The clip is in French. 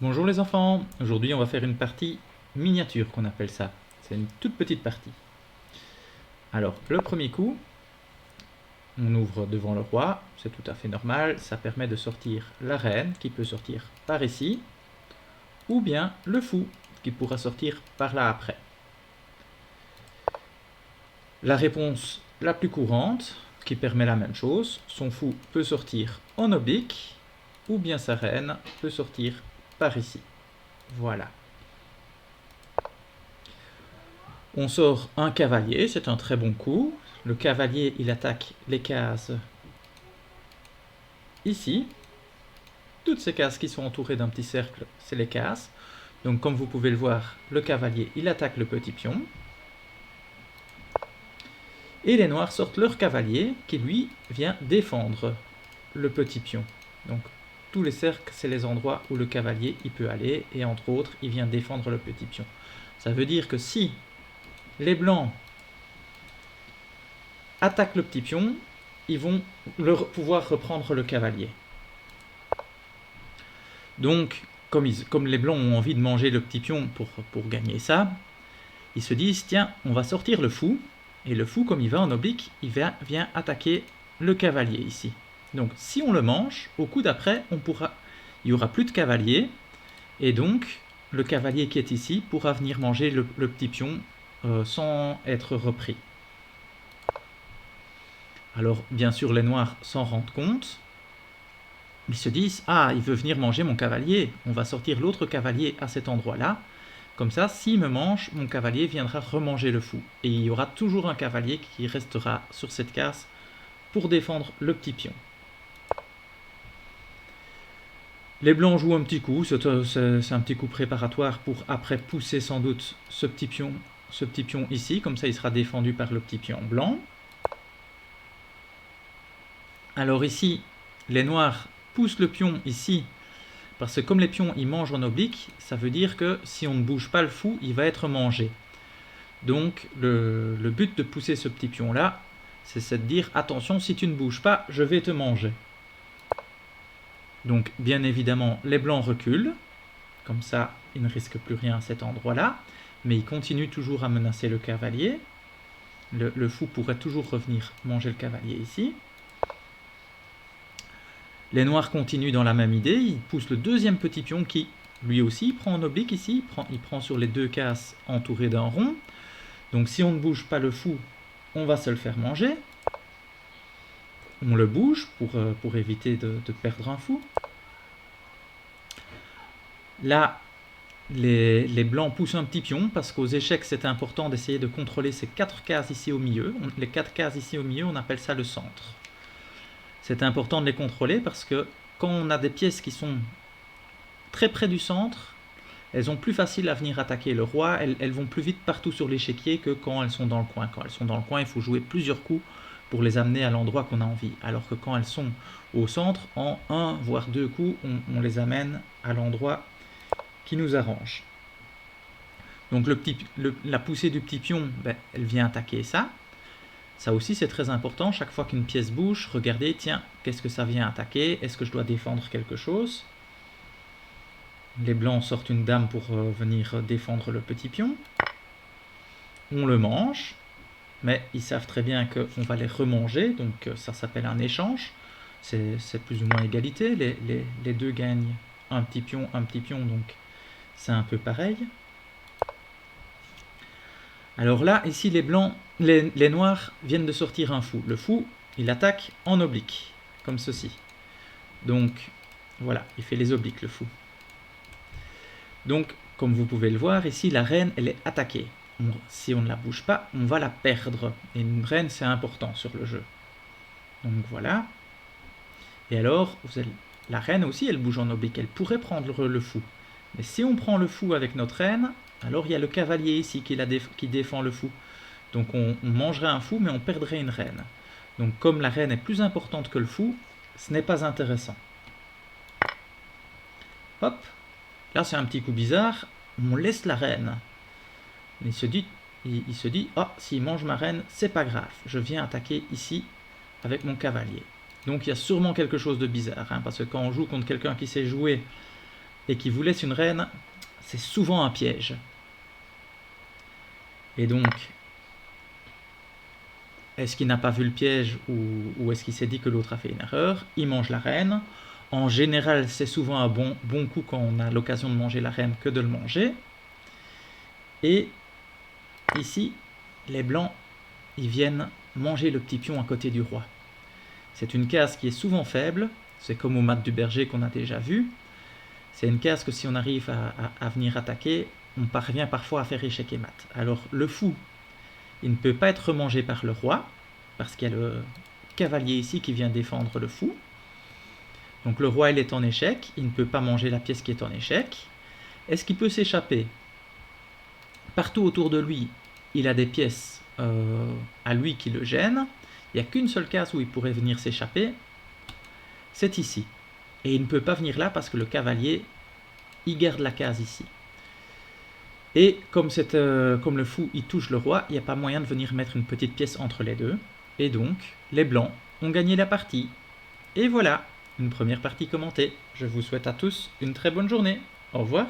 Bonjour les enfants, aujourd'hui on va faire une partie miniature qu'on appelle ça. C'est une toute petite partie. Alors le premier coup, on ouvre devant le roi, c'est tout à fait normal, ça permet de sortir la reine qui peut sortir par ici, ou bien le fou qui pourra sortir par là après. La réponse la plus courante, qui permet la même chose, son fou peut sortir en oblique, ou bien sa reine peut sortir par ici. Voilà. On sort un cavalier, c'est un très bon coup. Le cavalier, il attaque les cases ici. Toutes ces cases qui sont entourées d'un petit cercle, c'est les cases. Donc comme vous pouvez le voir, le cavalier, il attaque le petit pion. Et les noirs sortent leur cavalier qui, lui, vient défendre le petit pion. Donc tous les cercles, c'est les endroits où le cavalier il peut aller. Et entre autres, il vient défendre le petit pion. Ça veut dire que si les blancs attaquent le petit pion, ils vont pouvoir reprendre le cavalier. Donc, comme les blancs ont envie de manger le petit pion pour gagner ça, ils se disent, tiens, on va sortir le fou, et le fou, comme il va en oblique, il vient attaquer le cavalier ici. Donc, si on le mange, au coup d'après, il n'y aura plus de cavalier, et donc, le cavalier qui est ici pourra venir manger le petit pion sans être repris. Alors, bien sûr, les noirs s'en rendent compte. Ils se disent, ah, il veut venir manger mon cavalier, on va sortir l'autre cavalier à cet endroit-là. Comme ça, s'il me mange, mon cavalier viendra remanger le fou. Et il y aura toujours un cavalier qui restera sur cette case pour défendre le petit pion. Les blancs jouent un petit coup, c'est un petit coup préparatoire pour après pousser sans doute ce petit pion ici, comme ça il sera défendu par le petit pion blanc. Alors ici, les noirs poussent le pion ici, parce que comme les pions ils mangent en oblique, ça veut dire que si on ne bouge pas le fou, il va être mangé. Donc le but de pousser ce petit pion là, c'est de dire attention, si tu ne bouges pas, je vais te manger. Donc bien évidemment, les blancs reculent, comme ça ils ne risquent plus rien à cet endroit-là, mais ils continuent toujours à menacer le cavalier. Le fou pourrait toujours revenir manger le cavalier ici. Les noirs continuent dans la même idée, ils poussent le deuxième petit pion qui, lui aussi, prend en oblique ici, il prend sur les deux cases entourées d'un rond. Donc si on ne bouge pas le fou, on va se le faire manger. On le bouge pour éviter de perdre un fou. Là, les blancs poussent un petit pion parce qu'aux échecs, c'est important d'essayer de contrôler ces quatre cases ici au milieu. Les quatre cases ici au milieu, on appelle ça le centre. C'est important de les contrôler parce que quand on a des pièces qui sont très près du centre, elles ont plus facile à venir attaquer le roi, elles vont plus vite partout sur l'échiquier que quand elles sont dans le coin. Quand elles sont dans le coin, il faut jouer plusieurs coups pour les amener à l'endroit qu'on a envie. Alors que quand elles sont au centre, en un voire deux coups, on les amène à l'endroit qui nous arrange. Donc la poussée du petit pion, elle vient attaquer ça. Ça aussi c'est très important, chaque fois qu'une pièce bouge, regardez, tiens, qu'est-ce que ça vient attaquer? Est-ce que je dois défendre quelque chose? Les blancs sortent une dame pour venir défendre le petit pion. On le mange, mais ils savent très bien qu'on va les remanger, donc ça s'appelle un échange. C'est plus ou moins égalité, les deux gagnent un petit pion, donc c'est un peu pareil. Alors là, ici, les noirs viennent de sortir un fou. Le fou, il attaque en oblique, comme ceci. Donc, voilà, il fait les obliques, le fou. Donc, comme vous pouvez le voir, ici, la reine, elle est attaquée. Si on ne la bouge pas, on va la perdre. Et une reine, c'est important sur le jeu. Donc, voilà. Et alors, la reine aussi, elle bouge en oblique. Elle pourrait prendre le fou. Mais si on prend le fou avec notre reine, alors il y a le cavalier ici qui défend le fou. Donc on mangerait un fou, mais on perdrait une reine. Donc comme la reine est plus importante que le fou, ce n'est pas intéressant. Hop, là c'est un petit coup bizarre, on laisse la reine. Il se dit, ah, s'il mange ma reine, c'est pas grave, je viens attaquer ici avec mon cavalier. Donc il y a sûrement quelque chose de bizarre, parce que quand on joue contre quelqu'un qui sait jouer et qui vous laisse une reine, c'est souvent un piège. Et donc, est-ce qu'il n'a pas vu le piège ou est-ce qu'il s'est dit que l'autre a fait une erreur? Il mange la reine. En général, c'est souvent un bon coup quand on a l'occasion de manger la reine que de le manger. Et ici, les blancs, ils viennent manger le petit pion à côté du roi. C'est une case qui est souvent faible, c'est comme au mat du berger qu'on a déjà vu. C'est une case que si on arrive à venir attaquer, on parvient parfois à faire échec et mat. Alors le fou, il ne peut pas être mangé par le roi, parce qu'il y a le cavalier ici qui vient défendre le fou. Donc le roi il est en échec, il ne peut pas manger la pièce qui est en échec. Est-ce qu'il peut s'échapper? Partout autour de lui, il a des pièces à lui qui le gênent. Il n'y a qu'une seule case où il pourrait venir s'échapper, c'est ici. Et il ne peut pas venir là parce que le cavalier, il garde la case ici. Et comme le fou, il touche le roi, il n'y a pas moyen de venir mettre une petite pièce entre les deux. Et donc, les blancs ont gagné la partie. Et voilà, une première partie commentée. Je vous souhaite à tous une très bonne journée. Au revoir.